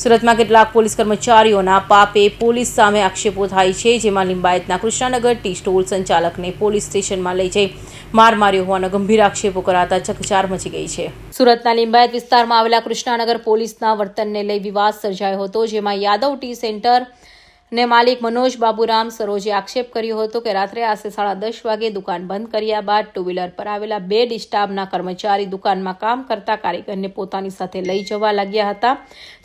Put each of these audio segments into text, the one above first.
સુરતમાં કેટલાક પોલીસ કર્મચારીઓના પાપે પોલીસ સામે આક્ષેપો થાય છે, જેમાં લિંબાયતના કૃષ્ણાનગર ટી સ્ટોલ સંચાલકને પોલીસ સ્ટેશનમાં લઈ જઈ માર માર્યો હોવાનો ગંભીર આક્ષેપો કરાતા ચકચાર મચી ગઈ છે। સુરતના લિંબાયત વિસ્તારમાં આવેલા કૃષ્ણાનગર પોલીસના વર્તનને લઈ વિવાદ સર્જાયો હતો, જેમાં યાદવ ટી સેન્ટર ને માલિક મનોજ બાબુરામ સરોજે આક્ષેપ કર્યો હતો કે રાત્રે આશરે 10:30 વાગે દુકાન બંધ કર્યા બાદ ટુ વ્હીલર પર આવેલા 2 ડિસ્ટાફના કર્મચારી દુકાનમાં કામ કરતા કારીગરને પોતાની સાથે લઈ જવા લાગ્યા હતા,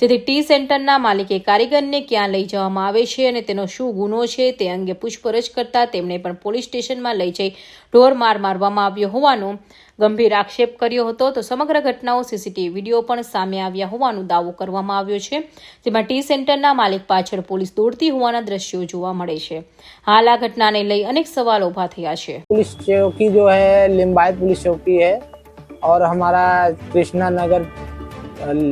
જેથી ટી સેન્ટરના માલિકે કારીગરને ક્યાં લઈ જવામાં આવે છે અને તેનો શું ગુનો છે તે અંગે પૂછપરછ કરતા તેમણે પણ પોલીસ સ્ટેશનમાં લઈ જઈ ઢોર માર મારવામાં આવ્યો હોવાનો ગંભીર આક્ષેપ કર્યો હતો। તો સમગ્ર ઘટનાઓ સીસીટીવી વિડીયો પણ સામે આવ્યા હોવાનો દાવો કરવામાં આવ્યો છે, જેમાં ટી સેન્ટરના માલિક પાછળ પોલીસ દોડતી હોવાના દ્રશ્યો જોવા મળે છે। હાલ આ ઘટનાને લઈ અનેક સવાલો ઉભા થયા છે। पुलिस चौकी जो है लिम्बायत पुलिस चौकी है और हमारा कृष्णा नगर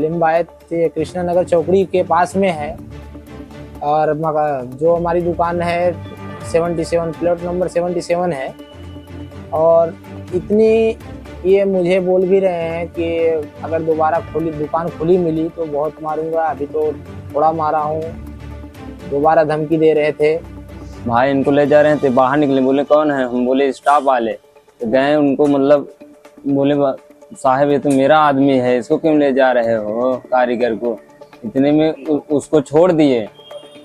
लिम्बायत कृष्णा नगर चौकड़ी के पास में है और जो हमारी दुकान है 77 प्लॉट नंबर 77 है और इतनी ये मुझे बोल भी रहे हैं कि अगर दोबारा दुकान खुली मिली तो बहुत मारूंगा, अभी तो थोड़ा मारा हूँ, दोबारा धमकी दे रहे थे। भाई इनको ले जा रहे थे, बाहर निकले, बोले कौन है, हम बोले स्टाफ वाले, तो गए उनको मतलब बोले साहब ये तो मेरा आदमी है, इसको क्यों ले जा रहे हो कारीगर को। इतने में उसको छोड़ दिए,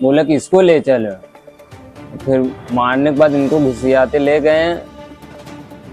बोले कि इसको ले चलो। फिर मारने के बाद इनको घुसियाते ले गए